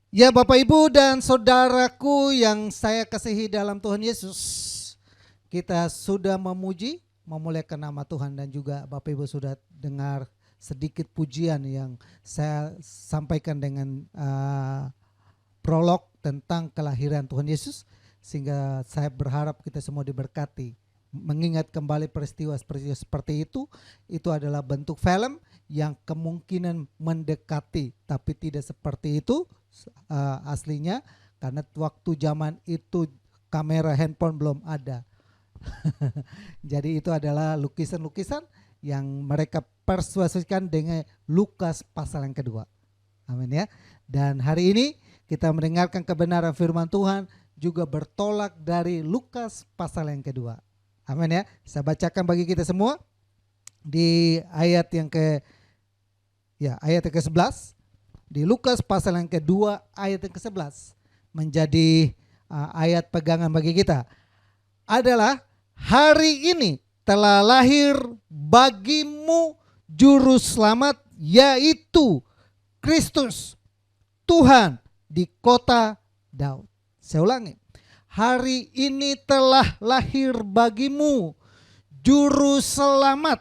Ya Bapak Ibu dan Saudaraku yang saya kasihi dalam Tuhan Yesus, kita sudah memuji, memuliakan nama Tuhan dan juga Bapak Ibu sudah dengar sedikit pujian yang saya sampaikan dengan prolog tentang kelahiran Tuhan Yesus, sehingga saya berharap kita semua diberkati. Mengingat kembali peristiwa-peristiwa seperti itu adalah bentuk film yang kemungkinan mendekati, tapi tidak seperti itu aslinya, karena waktu zaman itu kamera handphone belum ada. Jadi itu adalah lukisan-lukisan yang mereka persuasikan dengan Lukas pasal yang kedua. Amin ya. Dan hari ini kita mendengarkan kebenaran firman Tuhan juga bertolak dari Lukas pasal yang kedua. Amin ya. Saya bacakan bagi kita semua di ayat yang ke-11 di Lukas pasal yang kedua ayat yang ke-11 menjadi ayat pegangan bagi kita. Adalah hari ini telah lahir bagimu juru selamat, yaitu Kristus Tuhan di kota Daud. Saya ulangi. Hari ini telah lahir bagimu juru selamat,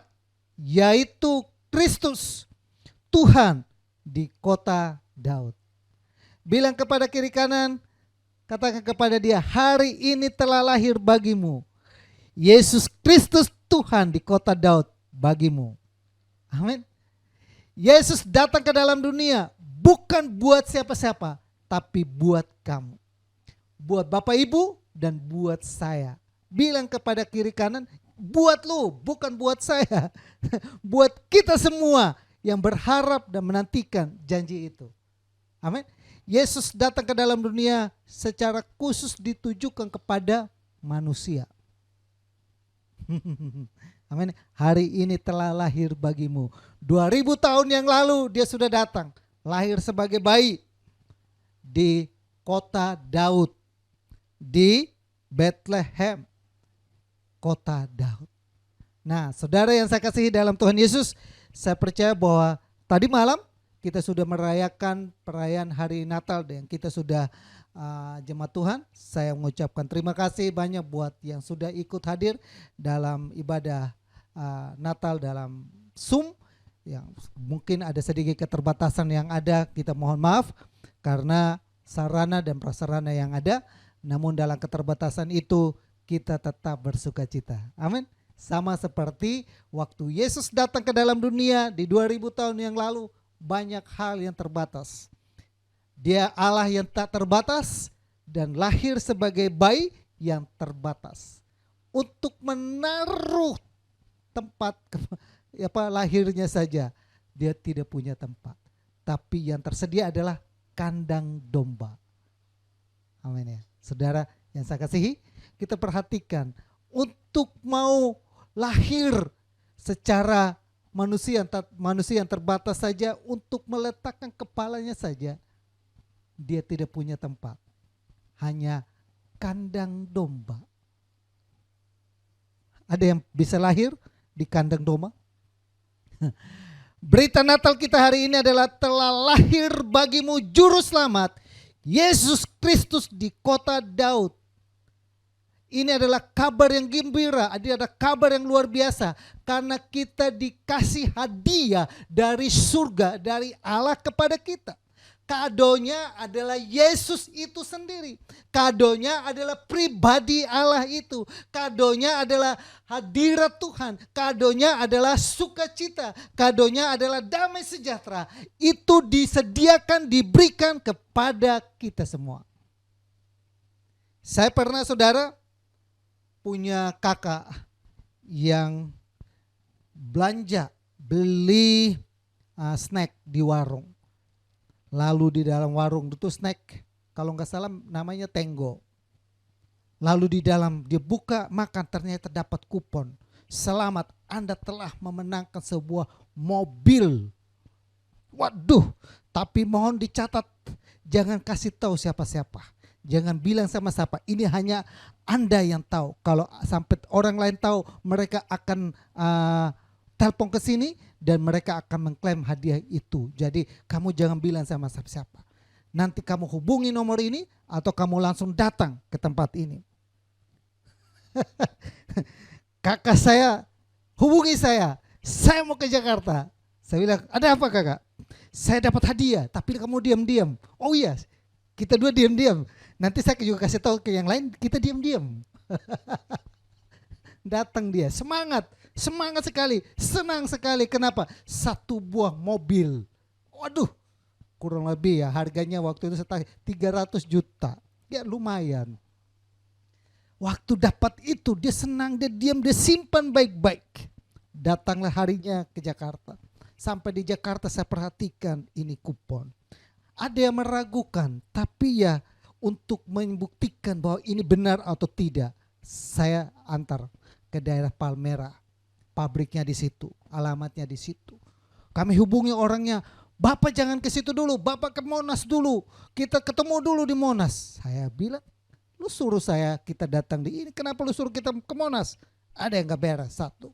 yaitu Kristus Tuhan di kota Daud. Bilang kepada kiri kanan, katakan kepada dia, hari ini telah lahir bagimu Yesus Kristus Tuhan di kota Daud bagimu. Amin. Yesus datang ke dalam dunia bukan buat siapa-siapa, tapi buat kamu. Buat Bapak Ibu dan buat saya. Bilang kepada kiri kanan, buat lu, bukan buat saya. Buat kita semua yang berharap dan menantikan janji itu. Amin. Yesus datang ke dalam dunia secara khusus ditujukan kepada manusia. Amin. Hari ini telah lahir bagimu. 2000 tahun yang lalu dia sudah datang. Lahir sebagai bayi di kota Daud. Di Bethlehem, kota Daud. Nah, saudara yang saya kasihi dalam Tuhan Yesus, saya percaya bahwa tadi malam kita sudah merayakan perayaan hari Natal dan kita sudah jemaat Tuhan. Saya mengucapkan terima kasih banyak buat yang sudah ikut hadir dalam ibadah Natal dalam Zoom. Yang mungkin ada sedikit keterbatasan yang ada, kita mohon maaf karena sarana dan prasarana yang ada. Namun dalam keterbatasan itu kita tetap bersukacita. Amin. Sama seperti waktu Yesus datang ke dalam dunia di 2000 tahun yang lalu, banyak hal yang terbatas. Dia Allah yang tak terbatas dan lahir sebagai bayi yang terbatas. Untuk menaruh tempat lahirnya saja, dia tidak punya tempat. Tapi yang tersedia adalah kandang domba. Amin ya. Saudara yang saya kasihi, kita perhatikan untuk mau lahir secara manusia yang terbatas saja, untuk meletakkan kepalanya saja dia tidak punya tempat. Hanya kandang domba. Ada yang bisa lahir di kandang domba? Berita Natal kita hari ini adalah telah lahir bagimu juru selamat, Yesus Kristus di kota Daud. Ini adalah kabar yang gembira, ada kabar yang luar biasa. Karena kita dikasih hadiah dari surga, dari Allah kepada kita. Kadonya adalah Yesus itu sendiri. Kadonya adalah pribadi Allah itu. Kadonya adalah hadirat Tuhan. Kadonya adalah sukacita. Kadonya adalah damai sejahtera. Itu disediakan, diberikan kepada kita semua. Saya pernah, saudara, punya kakak yang belanja, beli snack di warung. Lalu di dalam warung itu snack, kalau nggak salah namanya Tenggo. Lalu di dalam dia buka makan, ternyata dapat kupon. Selamat, Anda telah memenangkan sebuah mobil. Waduh, tapi mohon dicatat, jangan kasih tahu siapa-siapa. Jangan bilang sama siapa, ini hanya Anda yang tahu. Kalau sampai orang lain tahu, mereka akan telepon ke sini dan mereka akan mengklaim hadiah itu. Jadi kamu jangan bilang sama siapa-siapa. Nanti kamu hubungi nomor ini atau kamu langsung datang ke tempat ini. Kakak saya hubungi saya mau ke Jakarta. Saya bilang, ada apa kakak? Saya dapat hadiah, tapi kamu diam-diam. Oh iya, kita dua diam-diam. Nanti saya juga kasih tahu ke yang lain, kita diam-diam. Datang dia, semangat sekali, senang sekali. Kenapa? 1 buah mobil. Waduh, kurang lebih ya harganya waktu itu 300 juta. Ya lumayan. Waktu dapat itu dia senang, dia diam, dia simpan baik-baik. Datanglah harinya ke Jakarta. Sampai di Jakarta saya perhatikan ini kupon. Ada yang meragukan, tapi ya untuk membuktikan bahwa ini benar atau tidak, saya antar ke daerah Palmera. Pabriknya di situ, alamatnya di situ. Kami hubungi orangnya, Bapak jangan ke situ dulu, Bapak ke Monas dulu. Kita ketemu dulu di Monas. Saya bilang, lu suruh kita datang di ini, kenapa lu suruh kita ke Monas? Ada yang gak beres, satu.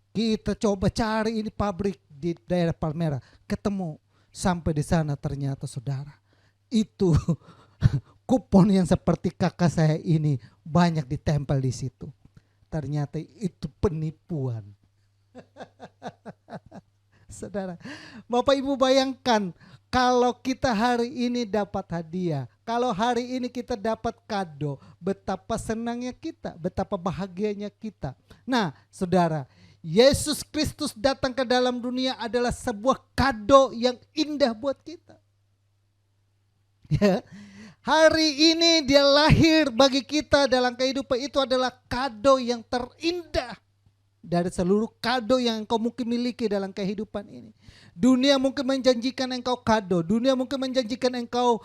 Kita coba cari ini pabrik di daerah Palmera, ketemu. Sampai di sana ternyata saudara, itu kupon yang seperti kakak saya ini banyak ditempel di situ. Ternyata itu penipuan. Saudara, Bapak Ibu bayangkan kalau kita hari ini dapat hadiah, kalau hari ini kita dapat kado, betapa senangnya kita, betapa bahagianya kita. Nah, saudara, Yesus Kristus datang ke dalam dunia adalah sebuah kado yang indah buat kita. Ya, hari ini dia lahir bagi kita dalam kehidupan, itu adalah kado yang terindah dari seluruh kado yang engkau mungkin miliki dalam kehidupan ini. Dunia mungkin menjanjikan engkau kado, dunia mungkin menjanjikan engkau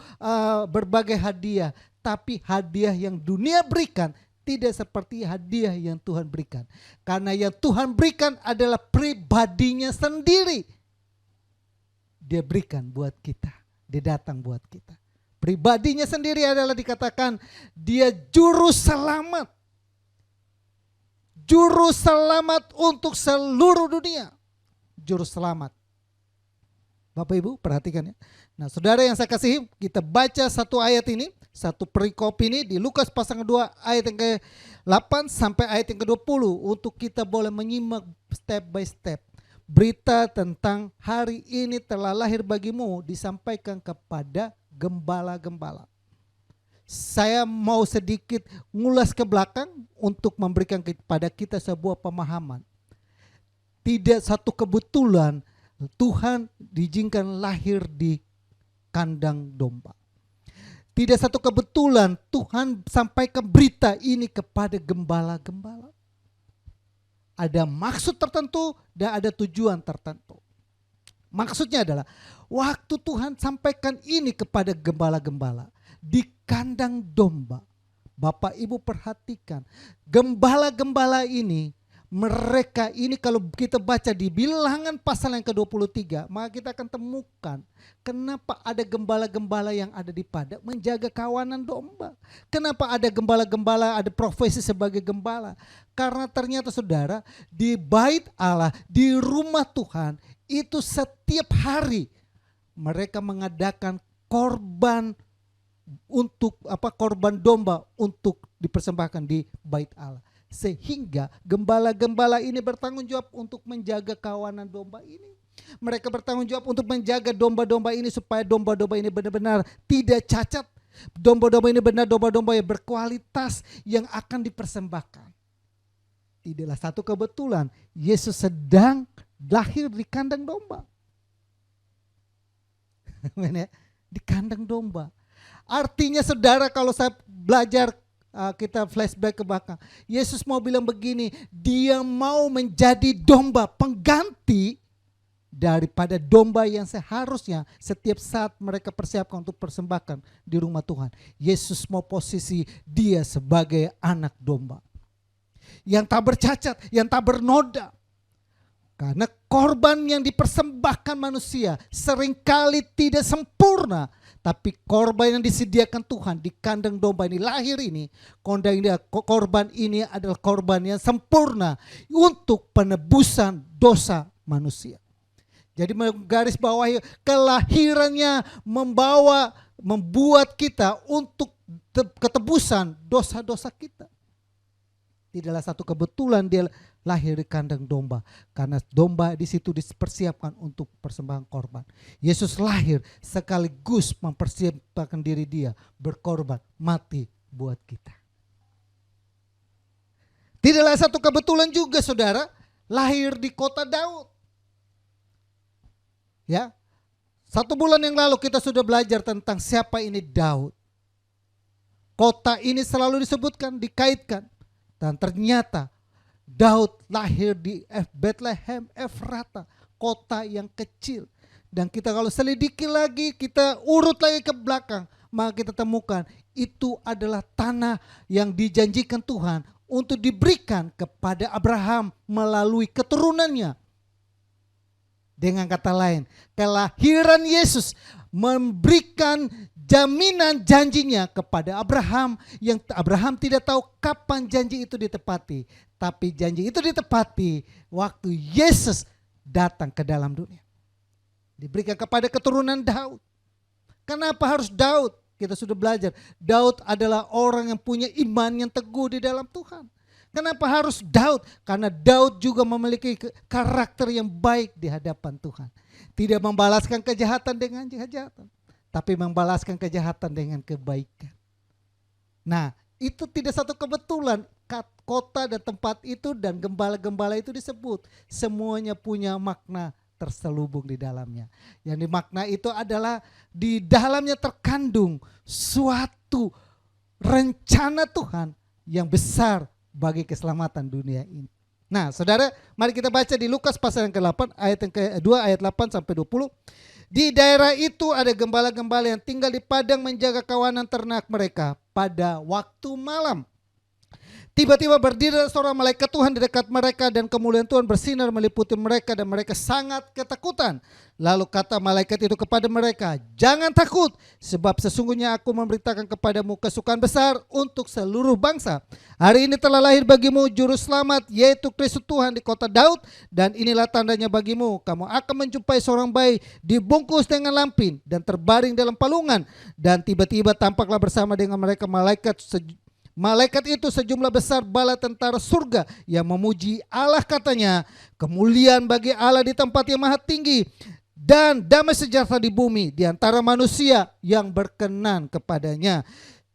berbagai hadiah, tapi hadiah yang dunia berikan tidak seperti hadiah yang Tuhan berikan. Karena yang Tuhan berikan adalah pribadinya sendiri. Dia berikan buat kita, dia datang buat kita. Pribadinya sendiri adalah dikatakan dia juru selamat. Juru selamat untuk seluruh dunia. Juru selamat. Bapak Ibu perhatikan ya. Nah saudara yang saya kasihi, kita baca satu ayat ini, satu perikop ini di Lukas pasal 2 ayat yang ke-8 sampai ayat yang ke-20 untuk kita boleh menyimak step by step. Berita tentang hari ini telah lahir bagimu disampaikan kepada gembala-gembala. Saya mau sedikit ngulas ke belakang untuk memberikan kepada kita sebuah pemahaman. Tidak satu kebetulan Tuhan diizinkan lahir di kandang domba. Tidak satu kebetulan Tuhan sampaikan berita ini kepada gembala-gembala. Ada maksud tertentu dan ada tujuan tertentu. Maksudnya adalah waktu Tuhan sampaikan ini kepada gembala-gembala di kandang domba. Bapak Ibu perhatikan, gembala-gembala ini, mereka ini kalau kita baca di Bilangan pasal yang ke-23, maka kita akan temukan kenapa ada gembala-gembala yang ada di padang menjaga kawanan domba. Kenapa ada gembala-gembala, ada profesi sebagai gembala. Karena ternyata saudara, di bait Allah, di rumah Tuhan, itu setiap hari mereka mengadakan korban untuk korban domba untuk dipersembahkan di bait Allah. Sehingga gembala-gembala ini bertanggung jawab untuk menjaga kawanan domba ini. Mereka bertanggung jawab untuk menjaga domba-domba ini supaya domba-domba ini benar-benar tidak cacat. Domba-domba ini benar domba-domba yang berkualitas yang akan dipersembahkan. Tidaklah satu kebetulan Yesus sedang lahir di kandang domba. Di kandang domba. Artinya saudara, kalau saya belajar, kita flashback ke belakang, Yesus mau bilang begini, dia mau menjadi domba pengganti daripada domba yang seharusnya setiap saat mereka persiapkan untuk persembahkan di rumah Tuhan. Yesus mau posisi dia sebagai anak domba yang tak bercacat, yang tak bernoda. Karena korban yang dipersembahkan manusia seringkali tidak sempurna. Tapi korban yang disediakan Tuhan di kandang domba ini, lahir ini, korban ini adalah korban yang sempurna untuk penebusan dosa manusia. Jadi menggaris bawahi, kelahirannya membawa membuat kita untuk ketebusan dosa-dosa kita. Tidaklah satu kebetulan dia lahir di kandang domba, karena domba di situ dipersiapkan untuk persembahan korban. Yesus lahir sekaligus mempersiapkan diri dia berkorban mati buat kita. Tidaklah satu kebetulan juga saudara lahir di kota Daud. Ya, 1 bulan yang lalu kita sudah belajar tentang siapa ini Daud. Kota ini selalu disebutkan, dikaitkan, dan ternyata Daud lahir di Bethlehem Efrata, kota yang kecil. Dan kita kalau selidiki lagi, kita urut lagi ke belakang, maka kita temukan itu adalah tanah yang dijanjikan Tuhan untuk diberikan kepada Abraham melalui keturunannya. Dengan kata lain, kelahiran Yesus memberikan jaminan janjinya kepada Abraham, yang Abraham tidak tahu kapan janji itu ditepati. Tapi janji itu ditepati waktu Yesus datang ke dalam dunia. Diberikan kepada keturunan Daud. Kenapa harus Daud? Kita sudah belajar, Daud adalah orang yang punya iman yang teguh di dalam Tuhan. Kenapa harus Daud? Karena Daud juga memiliki karakter yang baik di hadapan Tuhan. Tidak membalaskan kejahatan dengan kejahatan, tapi membalaskan kejahatan dengan kebaikan. Nah, itu tidak satu kebetulan kota dan tempat itu dan gembala-gembala itu disebut. Semuanya punya makna terselubung di dalamnya. Yang dimakna itu adalah di dalamnya terkandung suatu rencana Tuhan yang besar bagi keselamatan dunia ini. Nah, saudara, mari kita baca di Lukas pasal yang ke-8 ayat yang ke-2 ayat 8 sampai 20. Di daerah itu ada gembala-gembala yang tinggal di padang menjaga kawanan ternak mereka pada waktu malam. Tiba-tiba berdiri seorang malaikat Tuhan di dekat mereka dan kemuliaan Tuhan bersinar meliputi mereka dan mereka sangat ketakutan. Lalu kata malaikat itu kepada mereka, "Jangan takut, sebab sesungguhnya aku memberitakan kepadamu kesukaan besar untuk seluruh bangsa. Hari ini telah lahir bagimu juru selamat, yaitu Kristus Tuhan di kota Daud, dan inilah tandanya bagimu. Kamu akan menjumpai seorang bayi dibungkus dengan lampin dan terbaring dalam palungan." Dan tiba-tiba tampaklah bersama dengan mereka Malaikat itu sejumlah besar bala tentara surga yang memuji Allah, katanya, "Kemuliaan bagi Allah di tempat yang maha tinggi dan damai sejahtera di bumi di antara manusia yang berkenan kepadanya."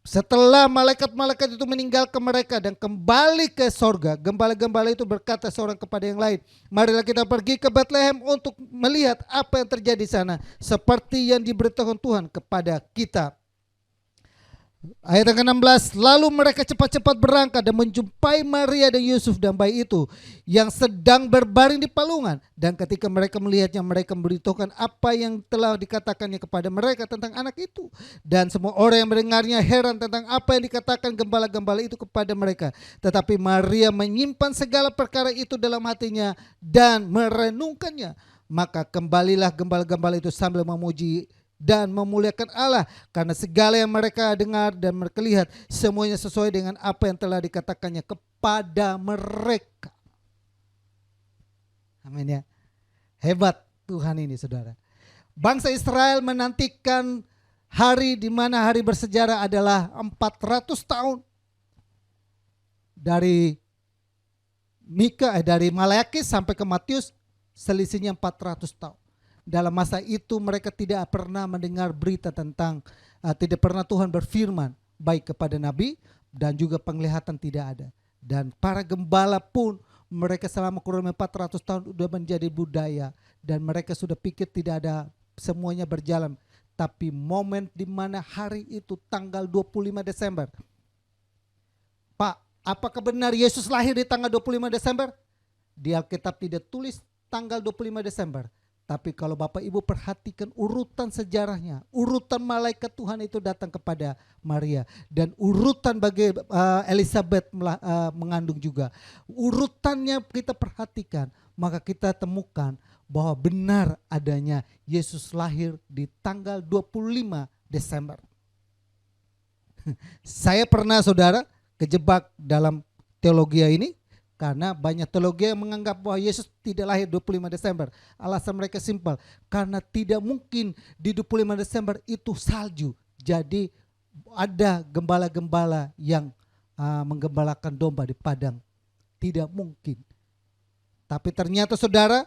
Setelah malaikat-malaikat itu meninggalkan mereka dan kembali ke sorga, gembala-gembala itu berkata seorang kepada yang lain, "Marilah kita pergi ke Bethlehem untuk melihat apa yang terjadi di sana, seperti yang diberitakan Tuhan kepada kita." Ayat ke-16, lalu mereka cepat-cepat berangkat dan menjumpai Maria dan Yusuf dan bayi itu yang sedang berbaring di palungan. Dan ketika mereka melihatnya, mereka memberitahukan apa yang telah dikatakannya kepada mereka tentang anak itu. Dan semua orang yang mendengarnya heran tentang apa yang dikatakan gembala-gembala itu kepada mereka. Tetapi Maria menyimpan segala perkara itu dalam hatinya dan merenungkannya. Maka kembalilah gembala-gembala itu sambil memuji dan memuliakan Allah karena segala yang mereka dengar dan mereka lihat semuanya sesuai dengan apa yang telah dikatakannya kepada mereka. Amin ya. Hebat Tuhan ini, saudara. Bangsa Israel menantikan hari di mana hari bersejarah adalah 400 tahun dari dari Maleakhi sampai ke Matius, selisihnya 400 tahun. Dalam masa itu mereka tidak pernah mendengar berita tentang, tidak pernah Tuhan berfirman baik kepada Nabi dan juga penglihatan tidak ada. Dan para gembala pun mereka selama kurang 400 tahun sudah menjadi budaya dan mereka sudah pikir tidak ada, semuanya berjalan. Tapi momen di mana hari itu tanggal 25 Desember. Pak, apakah benar Yesus lahir di tanggal 25 Desember? Di Alkitab tidak tulis tanggal 25 Desember. Tapi kalau Bapak Ibu perhatikan urutan sejarahnya, urutan malaikat Tuhan itu datang kepada Maria. Dan urutan bagi Elizabeth mengandung juga. Urutannya kita perhatikan, maka kita temukan bahwa benar adanya Yesus lahir di tanggal 25 Desember. Saya pernah, saudara, kejebak dalam teologi ini. Karena banyak teologi yang menganggap bahwa Yesus tidak lahir 25 Desember. Alasan mereka simpel, karena tidak mungkin di 25 Desember itu salju. Jadi ada gembala-gembala yang menggembalakan domba di padang. Tidak mungkin. Tapi ternyata saudara,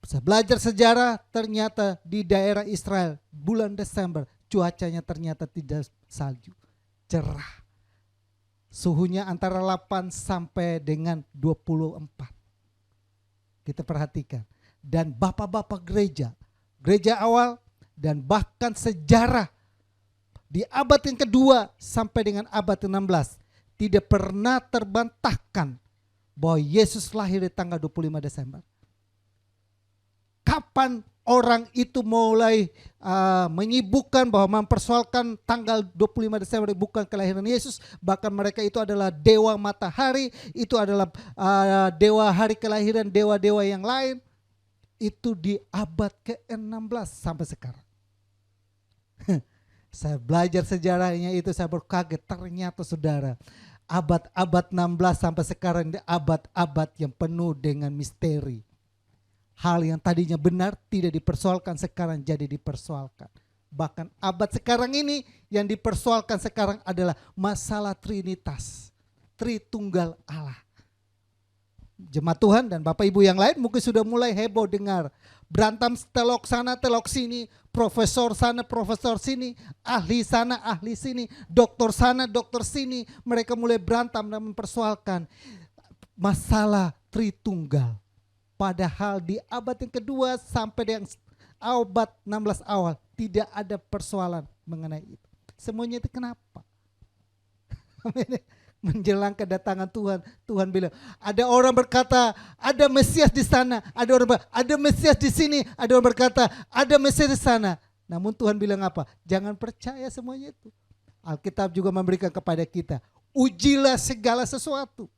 saya belajar sejarah, ternyata di daerah Israel bulan Desember cuacanya ternyata tidak salju, cerah. Suhunya antara 8 sampai dengan 24. Kita perhatikan. Dan bapak-bapak gereja awal dan bahkan sejarah di abad yang kedua sampai dengan abad ke-16 tidak pernah terbantahkan bahwa Yesus lahir di tanggal 25 Desember. Kapan orang itu mulai menyibukkan bahwa mempersoalkan tanggal 25 Desember bukan kelahiran Yesus, bahkan mereka itu adalah dewa matahari, itu adalah dewa hari kelahiran dewa-dewa yang lain, itu di abad ke-16 sampai sekarang. Saya belajar sejarahnya itu, saya berkaget, ternyata saudara, abad-abad 16 sampai sekarang ini abad-abad yang penuh dengan misteri. Hal yang tadinya benar tidak dipersoalkan sekarang jadi dipersoalkan. Bahkan abad sekarang ini yang dipersoalkan sekarang adalah masalah Trinitas, Tritunggal Allah. Jemaat Tuhan dan Bapak Ibu yang lain mungkin sudah mulai heboh dengar berantem telok sana telok sini, profesor sana profesor sini, ahli sana ahli sini, dokter sana dokter sini. Mereka mulai berantem dan mempersoalkan masalah Tritunggal. Padahal di abad yang kedua sampai dengan abad 16 awal tidak ada persoalan mengenai itu. Semuanya itu kenapa? Menjelang kedatangan Tuhan, Tuhan bilang, ada orang berkata ada Mesias di sana, ada orang berkata ada Mesias di sini, ada orang berkata ada Mesias di sana. Namun Tuhan bilang apa? Jangan percaya semuanya itu. Alkitab juga memberikan kepada kita, ujilah segala sesuatu.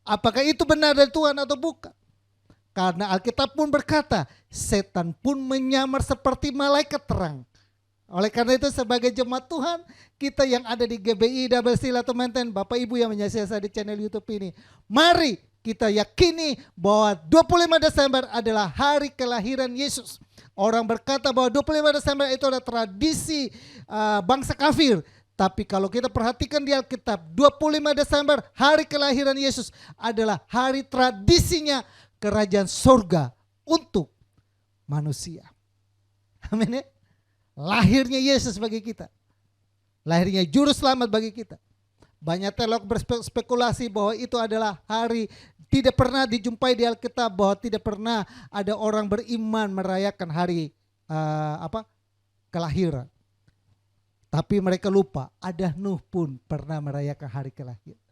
Apakah itu benar dari Tuhan atau bukan? Karena Alkitab pun berkata, setan pun menyamar seperti malaikat terang. Oleh karena itu sebagai jemaat Tuhan, kita yang ada di GBI Double Seal atau Maintain, Bapak Ibu yang menyaksikan saya di channel YouTube ini, mari kita yakini bahwa 25 Desember adalah hari kelahiran Yesus. Orang berkata bahwa 25 Desember itu adalah tradisi bangsa kafir. Tapi kalau kita perhatikan di Alkitab, 25 Desember hari kelahiran Yesus adalah hari tradisinya kerajaan surga untuk manusia. Amin ya. Lahirnya Yesus bagi kita. Lahirnya juru selamat bagi kita. Banyak teolog berspekulasi bahwa itu adalah hari, tidak pernah dijumpai di Alkitab bahwa tidak pernah ada orang beriman merayakan hari kelahiran. Tapi mereka lupa, ada Nuh pun pernah merayakan hari kelahiran.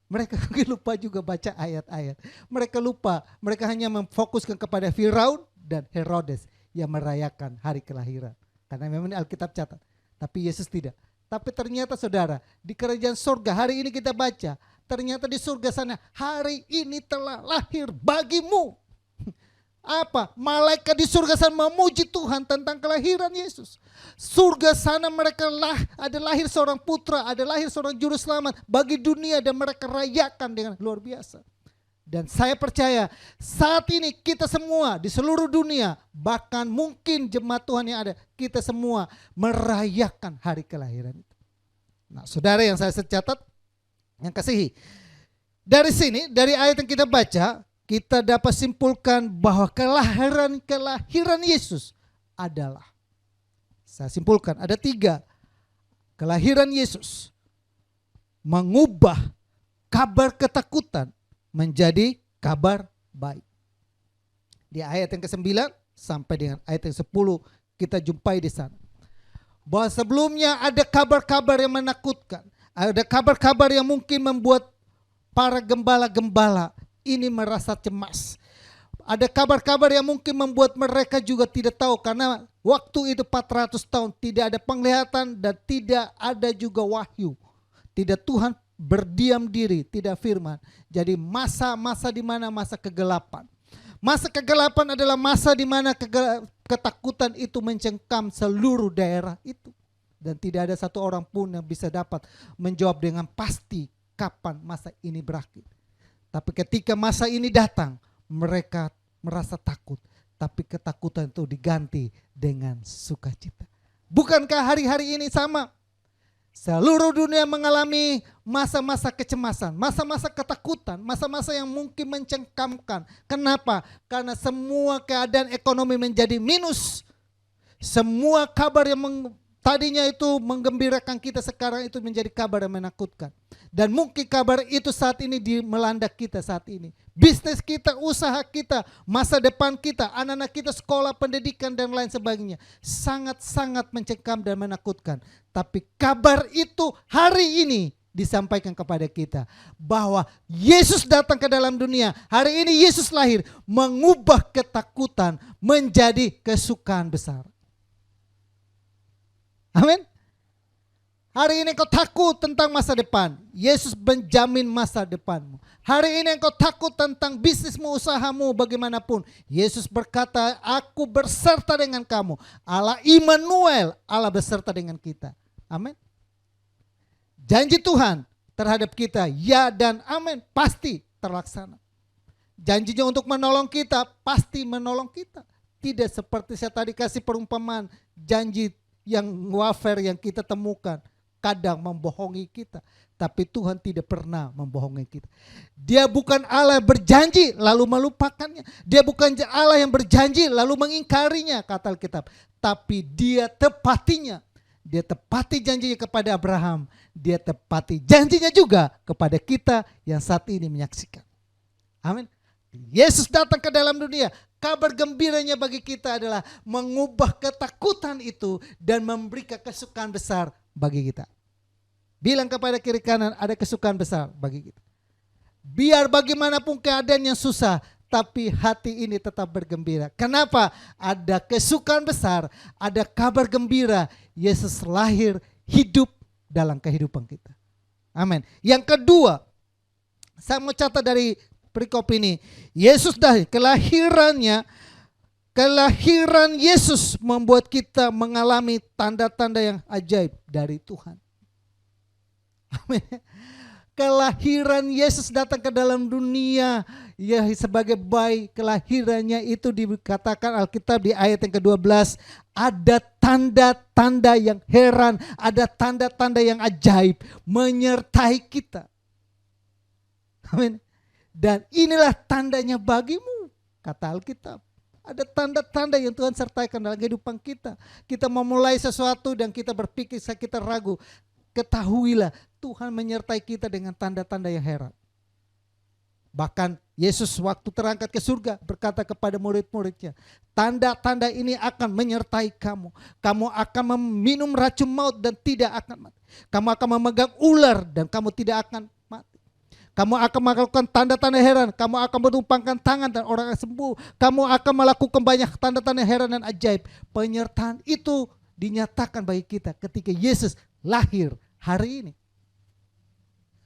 Mereka lupa juga baca ayat-ayat. Mereka lupa, mereka hanya memfokuskan kepada Firaun dan Herodes yang merayakan hari kelahiran. Karena memang Alkitab catat. Tapi Yesus tidak. Tapi ternyata saudara, di kerajaan surga hari ini kita baca, ternyata di surga sana hari ini telah lahir bagimu. Apa? Malaikat di surga sana memuji Tuhan tentang kelahiran Yesus. Surga sana mereka ada lahir seorang putra, ada lahir seorang juru selamat bagi dunia dan mereka rayakan dengan luar biasa. Dan saya percaya saat ini kita semua di seluruh dunia, bahkan mungkin jemaat Tuhan yang ada, kita semua merayakan hari kelahiran itu. Nah saudara yang saya catat, yang kasihi, dari sini, dari ayat yang kita baca, kita dapat simpulkan bahwa kelahiran Yesus adalah, saya simpulkan ada 3. Kelahiran Yesus mengubah kabar ketakutan menjadi kabar baik. Di ayat yang ke-9 sampai dengan ayat yang 10 kita jumpai di sana. Bahwa sebelumnya ada kabar-kabar yang menakutkan. Ada kabar-kabar yang mungkin membuat para gembala-gembala ini merasa cemas. Ada kabar-kabar yang mungkin membuat mereka juga tidak tahu karena waktu itu 400 tahun tidak ada penglihatan dan tidak ada juga wahyu. Tidak, Tuhan berdiam diri, tidak firman. Jadi masa-masa di mana masa kegelapan. Masa kegelapan adalah masa di mana ketakutan itu mencengkam seluruh daerah itu. Dan tidak ada satu orang pun yang bisa dapat menjawab dengan pasti kapan masa ini berakhir. Tapi ketika masa ini datang, mereka merasa takut. Tapi ketakutan itu diganti dengan sukacita. Bukankah hari-hari ini sama? Seluruh dunia mengalami masa-masa kecemasan, masa-masa ketakutan, masa-masa yang mungkin mencengkamkan. Kenapa? Karena semua keadaan ekonomi menjadi minus. Semua kabar yang tadinya itu menggembirakan kita sekarang itu menjadi kabar yang menakutkan. Dan mungkin kabar itu saat ini melanda kita saat ini. Bisnis kita, usaha kita, masa depan kita, anak-anak kita, sekolah, pendidikan dan lain sebagainya. Sangat-sangat mencengkam dan menakutkan. Tapi kabar itu hari ini disampaikan kepada kita. Bahwa Yesus datang ke dalam dunia. Hari ini Yesus lahir mengubah ketakutan menjadi kesukaan besar. Amin. Hari ini engkau takut tentang masa depan. Yesus menjamin masa depanmu. Hari ini engkau takut tentang bisnismu, usahamu, bagaimanapun. Yesus berkata, aku berserta dengan kamu. Allah Immanuel, Allah berserta dengan kita. Amin. Janji Tuhan terhadap kita, ya dan amin, pasti terlaksana. Janjinya untuk menolong kita, pasti menolong kita. Tidak seperti saya tadi kasih perumpamaan, janji yang wafer yang kita temukan. Kadang membohongi kita, tapi Tuhan tidak pernah membohongi kita. Dia bukan Allah berjanji lalu melupakannya. Dia bukan Allah yang berjanji lalu mengingkarinya, kata Alkitab. Tapi dia tepatinya. Dia tepati janjinya kepada Abraham. Dia tepati janjinya juga kepada kita yang saat ini menyaksikan. Amin. Yesus datang ke dalam dunia. Kabar gembiranya bagi kita adalah mengubah ketakutan itu dan memberikan kesukaan besar bagi kita. Bilang kepada kiri kanan, ada kesukaan besar bagi kita. Biar bagaimanapun keadaan yang susah, tapi hati ini tetap bergembira. Kenapa? Ada kesukaan besar, ada kabar gembira. Yesus lahir hidup dalam kehidupan kita. Amin. Yang kedua, saya mau catat dari perikop ini. Yesus dah kelahiran Yesus membuat kita mengalami tanda-tanda yang ajaib dari Tuhan. Amin. Kelahiran Yesus datang ke dalam dunia ya sebagai bayi. Kelahirannya itu dikatakan Alkitab di ayat yang ke-12. Ada tanda-tanda yang heran, ada tanda-tanda yang ajaib menyertai kita. Amin. Dan inilah tandanya bagimu, kata Alkitab. Ada tanda-tanda yang Tuhan sertakan dalam kehidupan kita. Kita memulai sesuatu dan kita berpikir, kita ragu. Ketahuilah Tuhan menyertai kita dengan tanda-tanda yang heran. Bahkan Yesus waktu terangkat ke surga berkata kepada murid-muridnya, tanda-tanda ini akan menyertai kamu. Kamu akan meminum racun maut dan tidak akan mati. Kamu akan memegang ular dan kamu tidak akan mati. Kamu akan melakukan tanda-tanda heran. Kamu akan menumpangkan tangan dan orang akan sembuh. Kamu akan melakukan banyak tanda-tanda heran dan ajaib. Penyertaan itu dinyatakan bagi kita ketika Yesus lahir hari ini.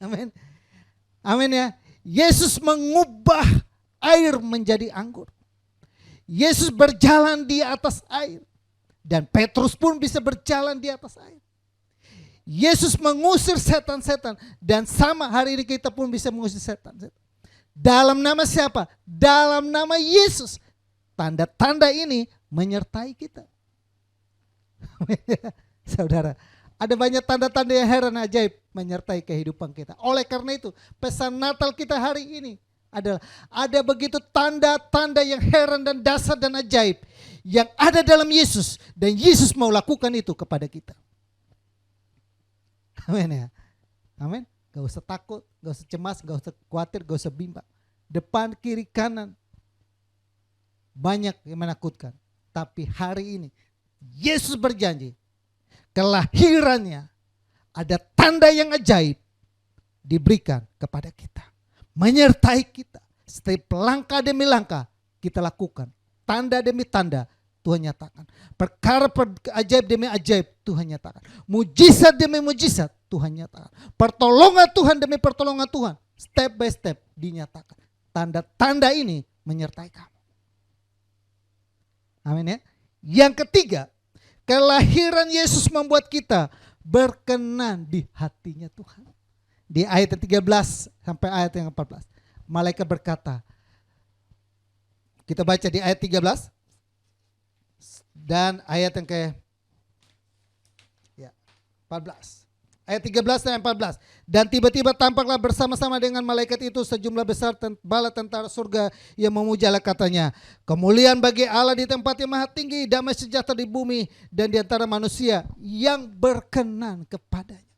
Amin. Amin ya. Yesus mengubah air menjadi anggur. Yesus berjalan di atas air. Dan Petrus pun bisa berjalan di atas air. Yesus mengusir setan-setan. Dan sama hari ini kita pun bisa mengusir setan-setan. Dalam nama siapa? Dalam nama Yesus. Tanda-tanda ini menyertai kita. Saudara, ada banyak tanda-tanda yang heran ajaib menyertai kehidupan kita. Oleh karena itu, pesan Natal kita hari ini adalah ada begitu tanda-tanda yang heran dan dasar dan ajaib yang ada dalam Yesus. Dan Yesus mau lakukan itu kepada kita. Amin ya. Amin. Gak usah takut, gak usah cemas, gak usah khawatir, gak usah bimbang. Depan, kiri, kanan. Banyak yang menakutkan. Tapi hari ini, Yesus berjanji. Kelahirannya ada tanda yang ajaib diberikan kepada kita. Menyertai kita. Setiap langkah demi langkah kita lakukan. Tanda demi tanda Tuhan nyatakan. Perkara ajaib demi ajaib Tuhan nyatakan. Mujizat demi mujizat Tuhan nyatakan. Pertolongan Tuhan demi pertolongan Tuhan. Step by step dinyatakan. Tanda-tanda ini menyertai kamu. Amin ya. Yang ketiga, kelahiran Yesus membuat kita berkenan di hatinya Tuhan. Di ayat yang 13 sampai ayat yang 14. Malaikat berkata, kita baca di ayat 13 dan ayat yang 14. Ayat 13 dan 14. Dan tiba-tiba tampaklah bersama-sama dengan malaikat itu sejumlah besar bala tentara surga yang memujalah, katanya, kemuliaan bagi Allah di tempat yang maha tinggi, damai sejahtera di bumi dan di antara manusia yang berkenan kepadanya.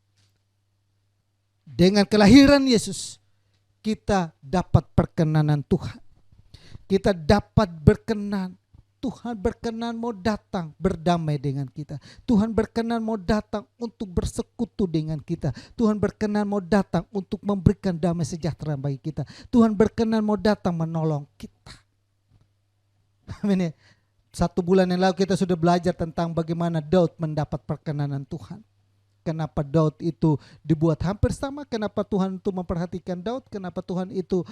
Dengan kelahiran Yesus, kita dapat perkenanan Tuhan. Kita dapat berkenan. Tuhan berkenan mau datang berdamai dengan kita. Tuhan berkenan mau datang untuk bersekutu dengan kita. Tuhan berkenan mau datang untuk memberikan damai sejahtera bagi kita. Tuhan berkenan mau datang menolong kita. Amin ya. 1 bulan yang lalu kita sudah belajar tentang bagaimana Daud mendapat perkenanan Tuhan. Kenapa Daud itu dibuat hampir sama, kenapa Tuhan itu memperhatikan Daud, kenapa Tuhan itu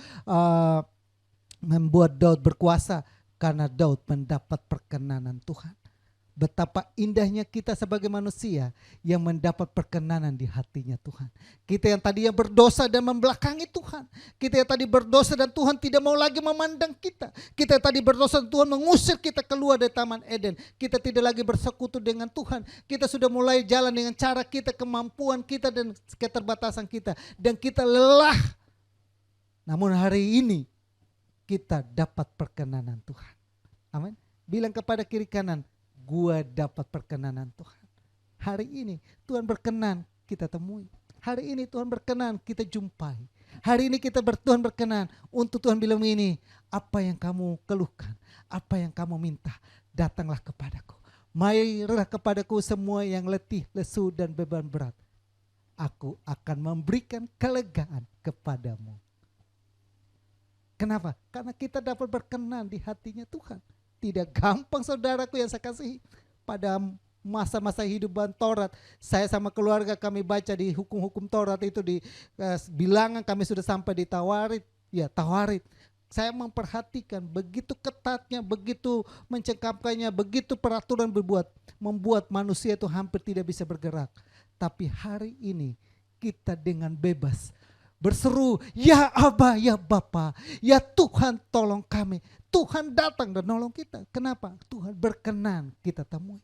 membuat Daud berkuasa. Karena Daud mendapat perkenanan Tuhan. Betapa indahnya kita sebagai manusia yang mendapat perkenanan di hatinya Tuhan. Kita yang tadi yang berdosa dan membelakangi Tuhan. Kita yang tadi berdosa dan Tuhan tidak mau lagi memandang kita. Kita yang tadi berdosa dan Tuhan mengusir kita keluar dari Taman Eden. Kita tidak lagi bersekutu dengan Tuhan. Kita sudah mulai jalan dengan cara kita, kemampuan kita dan keterbatasan kita. Dan kita lelah. Namun hari ini kita dapat perkenanan Tuhan. Amin. Bilang kepada kiri kanan, gua dapat perkenanan Tuhan. Hari ini Tuhan berkenan kita temui. Hari ini Tuhan berkenan kita jumpai. Hari ini Tuhan berkenan untuk Tuhan bilang ini, apa yang kamu keluhkan, apa yang kamu minta, datanglah kepadaku. Marilah kepadaku semua yang letih, lesu dan beban berat. Aku akan memberikan kelegaan kepadamu. Kenapa? Karena kita dapat berkenan di hatinya Tuhan. Tidak gampang saudaraku yang saya kasihi. Pada masa-masa hidupan Taurat, saya sama keluarga kami baca di hukum-hukum Taurat itu di bilangan kami sudah sampai di Tawarit. Ya, Tawarit. Saya memperhatikan begitu ketatnya, begitu mencengkamkannya, begitu peraturan membuat manusia itu hampir tidak bisa bergerak. Tapi hari ini kita dengan bebas berseru, ya Aba, ya Bapa, ya Tuhan tolong kami. Tuhan datang dan nolong kita. Kenapa? Tuhan berkenan kita temui.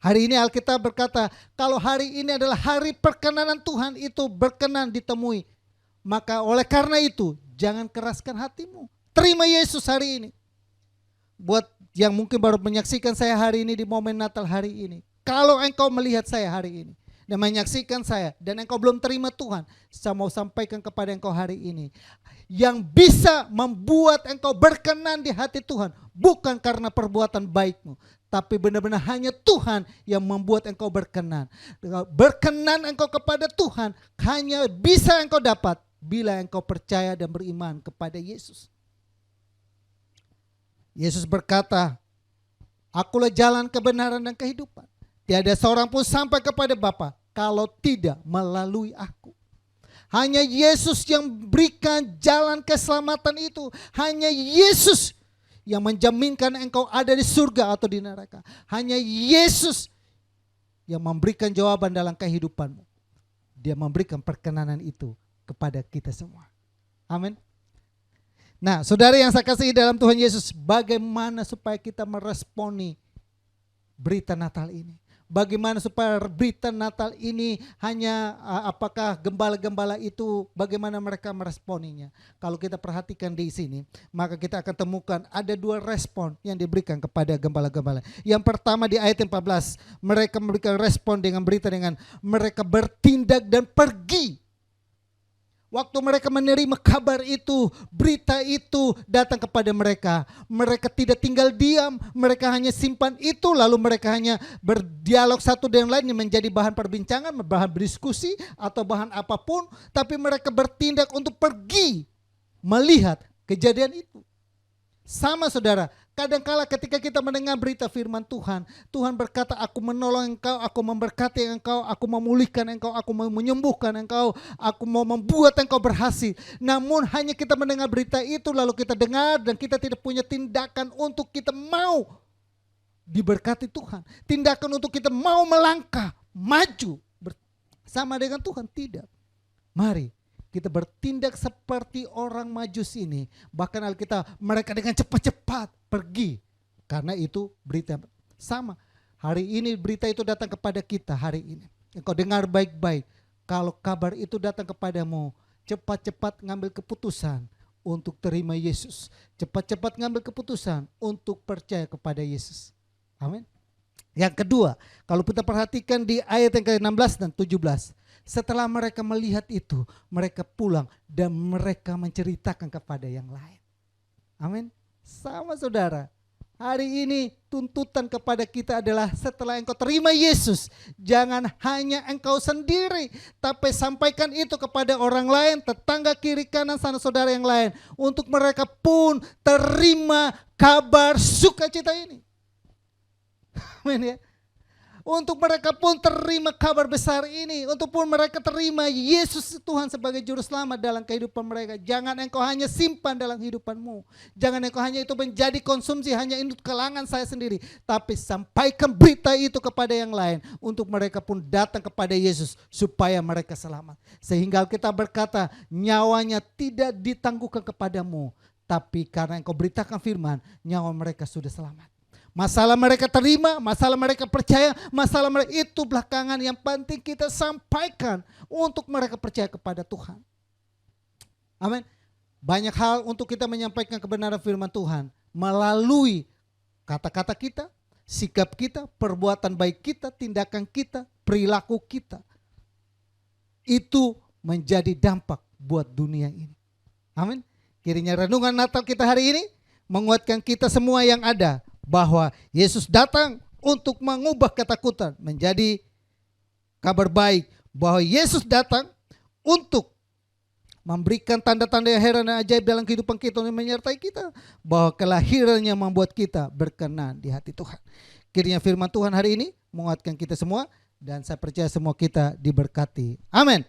Hari ini Alkitab berkata, kalau hari ini adalah hari perkenanan Tuhan itu berkenan ditemui. Maka oleh karena itu, jangan keraskan hatimu. Terima Yesus hari ini. Buat yang mungkin baru menyaksikan saya hari ini di momen Natal hari ini. Kalau engkau melihat saya hari ini dan menyaksikan saya dan engkau belum terima Tuhan, saya mau sampaikan kepada engkau hari ini, yang bisa membuat engkau berkenan di hati Tuhan bukan karena perbuatan baikmu, tapi benar-benar hanya Tuhan yang membuat engkau berkenan. Berkenan engkau kepada Tuhan hanya bisa engkau dapat bila engkau percaya dan beriman kepada Yesus. Yesus berkata, akulah jalan kebenaran dan kehidupan. Tiada seorang pun sampai kepada Bapa kalau tidak melalui aku. Hanya Yesus yang berikan jalan keselamatan itu. Hanya Yesus yang menjaminkan engkau ada di surga atau di neraka. Hanya Yesus yang memberikan jawaban dalam kehidupanmu. Dia memberikan perkenanan itu kepada kita semua. Amin. Nah, saudara yang saya kasihi dalam Tuhan Yesus, bagaimana supaya kita meresponi berita Natal ini? Bagaimana supaya berita Natal ini hanya apakah gembala-gembala itu bagaimana mereka meresponinya? Kalau kita perhatikan di sini, maka kita akan temukan ada dua respon yang diberikan kepada gembala-gembala. Yang pertama di ayat 14, mereka memberikan respon dengan berita dengan mereka bertindak dan pergi. Waktu mereka menerima kabar itu, berita itu datang kepada mereka. Mereka tidak tinggal diam, mereka hanya simpan itu, lalu mereka hanya berdialog satu dengan lain yang menjadi bahan perbincangan, bahan berdiskusi atau bahan apapun. Tapi mereka bertindak untuk pergi melihat kejadian itu. Sama saudara, kadangkala ketika kita mendengar berita firman Tuhan, Tuhan berkata, aku menolong engkau, aku memberkati engkau, aku memulihkan engkau, aku mau menyembuhkan engkau, aku mau membuat engkau berhasil. Namun hanya kita mendengar berita itu lalu kita dengar dan kita tidak punya tindakan untuk kita mau diberkati Tuhan. Tindakan untuk kita mau melangkah, maju bersama dengan Tuhan, tidak. Mari kita bertindak seperti orang Majus ini. Bahkan Alkitab mereka dengan cepat-cepat pergi. Karena itu berita sama. Hari ini berita itu datang kepada kita hari ini. Engkau dengar baik-baik. Kalau kabar itu datang kepadamu, cepat-cepat ngambil keputusan untuk terima Yesus. Cepat-cepat ngambil keputusan untuk percaya kepada Yesus. Amin. Yang kedua, kalau kita perhatikan di ayat yang ke-16 dan 17. Setelah mereka melihat itu, mereka pulang dan mereka menceritakan kepada yang lain. Amin. Sama saudara. Hari ini tuntutan kepada kita adalah setelah engkau terima Yesus, jangan hanya engkau sendiri, tapi sampaikan itu kepada orang lain, tetangga kiri kanan sana saudara yang lain, untuk mereka pun terima kabar sukacita ini. Amin ya. Untuk mereka pun terima kabar besar ini. Untuk pun mereka terima Yesus Tuhan sebagai juru selamat dalam kehidupan mereka. Jangan engkau hanya simpan dalam kehidupanmu. Jangan engkau hanya itu menjadi konsumsi hanya untuk kalangan saya sendiri. Tapi sampaikan berita itu kepada yang lain. Untuk mereka pun datang kepada Yesus supaya mereka selamat. Sehingga kita berkata nyawanya tidak ditangguhkan kepadamu. Tapi karena engkau beritakan firman, nyawa mereka sudah selamat. Masalah mereka terima, masalah mereka percaya, masalah mereka itu belakangan, yang penting kita sampaikan untuk mereka percaya kepada Tuhan. Amin. Banyak hal untuk kita menyampaikan kebenaran firman Tuhan melalui kata-kata kita, sikap kita, perbuatan baik kita, tindakan kita, perilaku kita. Itu menjadi dampak buat dunia ini. Amin. Kiranya renungan Natal kita hari ini menguatkan kita semua yang ada, bahwa Yesus datang untuk mengubah ketakutan menjadi kabar baik. Bahwa Yesus datang untuk memberikan tanda-tanda yang heran dan ajaib dalam kehidupan kita dan menyertai kita. Bahwa kelahirannya membuat kita berkenan di hati Tuhan. Kiranya firman Tuhan hari ini menguatkan kita semua, dan saya percaya semua kita diberkati. Amin.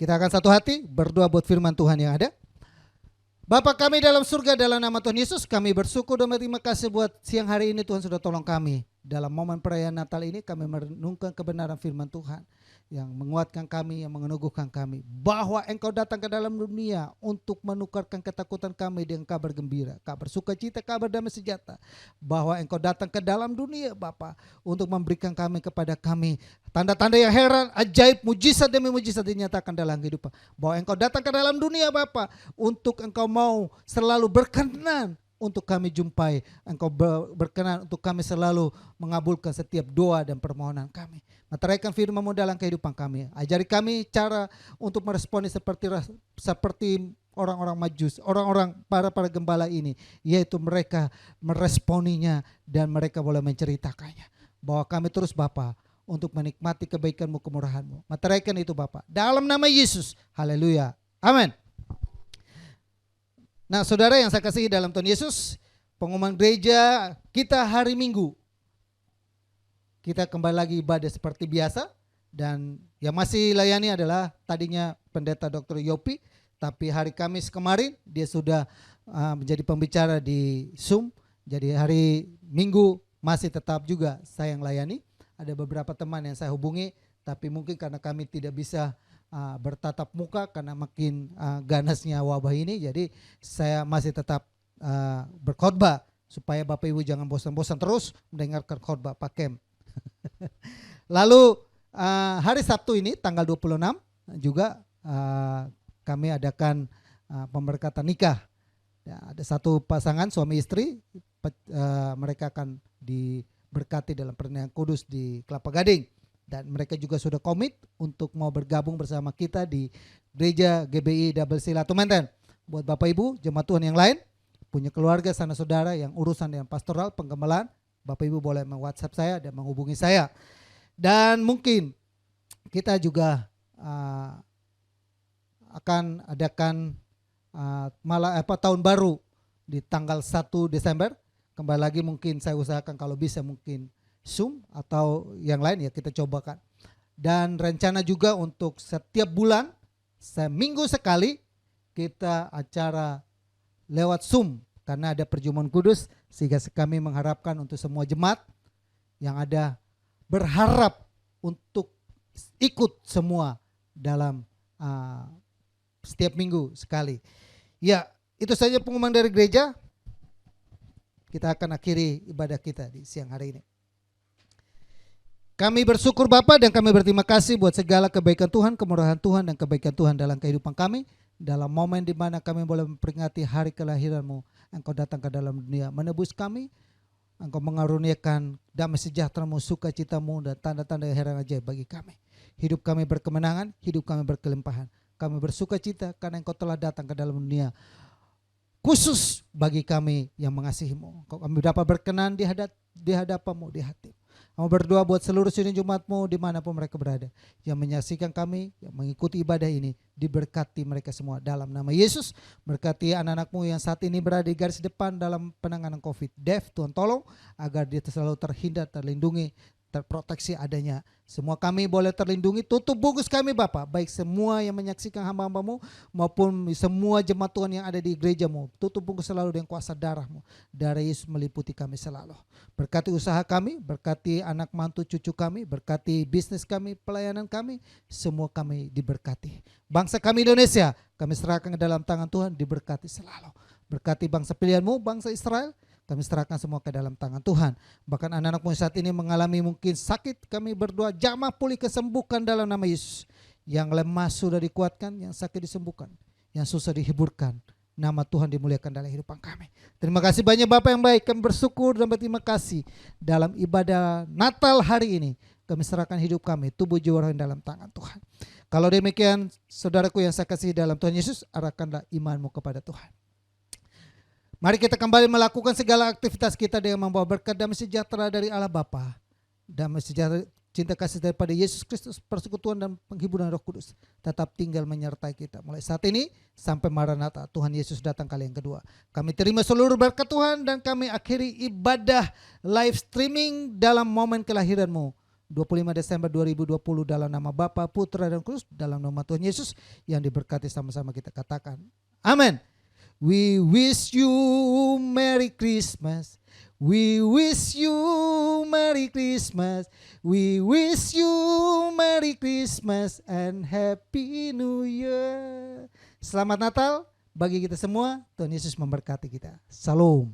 Kita akan satu hati berdoa buat firman Tuhan yang ada. Bapa kami dalam surga, dalam nama Tuhan Yesus kami bersyukur dan berterima kasih buat siang hari ini Tuhan sudah tolong kami. Dalam momen perayaan Natal ini kami merenungkan kebenaran firman Tuhan yang menguatkan kami, yang meneguhkan kami. Bahwa engkau datang ke dalam dunia untuk menukarkan ketakutan kami dengan kabar gembira, kabar sukacita, kabar damai sejahtera. Bahwa engkau datang ke dalam dunia Bapa untuk memberikan kami kepada kami tanda-tanda yang heran, ajaib, mujizat demi mujizat dinyatakan dalam kehidupan. Bahwa engkau datang ke dalam dunia Bapa untuk engkau mau selalu berkenan untuk kami jumpai. Engkau berkenan untuk kami selalu mengabulkan setiap doa dan permohonan kami. Meteraikan firman-Mu dalam kehidupan kami. Ajari kami cara untuk meresponi seperti orang-orang Majus, orang-orang para gembala ini. Yaitu mereka meresponinya dan mereka boleh menceritakannya. Bahwa kami terus Bapa untuk menikmati kebaikan-Mu, kemurahan-Mu. Meteraikan itu Bapa. Dalam nama Yesus. Haleluya. Amin. Nah saudara yang saya kasihi dalam Tuhan Yesus, pengumuman gereja kita hari Minggu. Kita kembali lagi ibadah seperti biasa, dan yang masih layani adalah tadinya Pendeta Dr. Yopi, tapi hari Kamis kemarin dia sudah menjadi pembicara di Zoom. Jadi hari Minggu masih tetap juga saya yang layani. Ada beberapa teman yang saya hubungi, tapi mungkin karena kami tidak bisa bertatap muka karena makin ganasnya wabah ini, jadi saya masih tetap berkhotbah supaya Bapak Ibu jangan bosan-bosan terus mendengarkan khotbah Pak Kem. Lalu hari Sabtu ini tanggal 26 juga kami adakan pemberkatan nikah. Ya, ada satu pasangan suami istri, mereka akan diberkati dalam pernikahan kudus di Kelapa Gading. Dan mereka juga sudah komit untuk mau bergabung bersama kita di Gereja GBI Double Sila Tumenten. Buat Bapak Ibu, jemaat Tuhan yang lain, punya keluarga, sanak saudara yang urusan dengan pastoral, penggembalaan, Bapak Ibu boleh meng-WhatsApp saya dan menghubungi saya. Dan mungkin kita juga akan adakan tahun baru di tanggal 1 Desember. Kembali lagi mungkin saya usahakan kalau bisa mungkin Zoom atau yang lain ya kita cobakan. Dan rencana juga untuk setiap bulan seminggu sekali kita acara lewat Zoom karena ada perjamuan kudus, sehingga kami mengharapkan untuk semua jemaat yang ada berharap untuk ikut semua dalam setiap minggu sekali. Ya, itu saja pengumuman dari gereja. Kita akan akhiri ibadah kita di siang hari ini. Kami bersyukur Bapa dan kami berterima kasih buat segala kebaikan Tuhan, kemurahan Tuhan dan kebaikan Tuhan dalam kehidupan kami. Dalam momen di mana kami boleh memperingati hari kelahiran-Mu, Engkau datang ke dalam dunia menebus kami. Engkau mengaruniakan damai sejahtera-Mu, sukacita-Mu dan tanda-tanda heran ajaib bagi kami. Hidup kami berkemenangan, hidup kami berkelimpahan. Kami bersukacita karena Engkau telah datang ke dalam dunia khusus bagi kami yang mengasihi-Mu. Kami dapat berkenan di hadapan-Mu, di hati. Kami berdoa buat seluruh sidang Jumat-Mu dimanapun mereka berada, yang menyaksikan kami, yang mengikuti ibadah ini, diberkati mereka semua dalam nama Yesus. Berkati anak-anak-Mu yang saat ini berada di garis depan dalam penanganan COVID. Dev, Tuhan tolong agar dia selalu terhindar, terlindungi, terproteksi adanya. Semua kami boleh terlindungi, tutup bungkus kami Bapa, baik semua yang menyaksikan hamba-hamba-Mu maupun semua jemaat Tuhan yang ada di gereja-Mu. Tutup bungkus selalu dengan kuasa darah-Mu. Darah Yesus meliputi kami selalu. Berkati usaha kami, berkati anak mantu cucu kami, berkati bisnis kami, pelayanan kami, semua kami diberkati. Bangsa kami Indonesia, kami serahkan ke dalam tangan Tuhan, diberkati selalu. Berkati bangsa pilihan-Mu, bangsa Israel, kami serahkan semua ke dalam tangan Tuhan. Bahkan anak-anak-Mu saat ini mengalami mungkin sakit, kami berdoa jamah pulih kesembuhkan dalam nama Yesus. Yang lemah sudah dikuatkan, yang sakit disembuhkan, yang susah dihiburkan. Nama Tuhan dimuliakan dalam kehidupan kami. Terima kasih banyak Bapak yang baik, kami bersyukur dan berterima kasih dalam ibadah Natal hari ini. Kami serahkan hidup kami, tubuh jiwa roh dalam tangan Tuhan. Kalau demikian saudaraku yang saya kasih dalam Tuhan Yesus, arahkanlah imanmu kepada Tuhan. Mari kita kembali melakukan segala aktivitas kita dengan membawa berkat damai sejahtera dari Allah Bapa, damai sejahtera cinta kasih daripada Yesus Kristus, persekutuan dan penghiburan Roh Kudus tetap tinggal menyertai kita mulai saat ini sampai Maranatha, Tuhan Yesus datang kali yang kedua. Kami terima seluruh berkat Tuhan dan kami akhiri ibadah live streaming dalam momen kelahiran-Mu 25 Desember 2020 dalam nama Bapa, Putra dan Kudus, dalam nama Tuhan Yesus yang diberkati sama-sama kita katakan. Amin. We wish you Merry Christmas. We wish you Merry Christmas. We wish you Merry Christmas and Happy New Year. Selamat Natal bagi kita semua. Tuhan Yesus memberkati kita. Salam.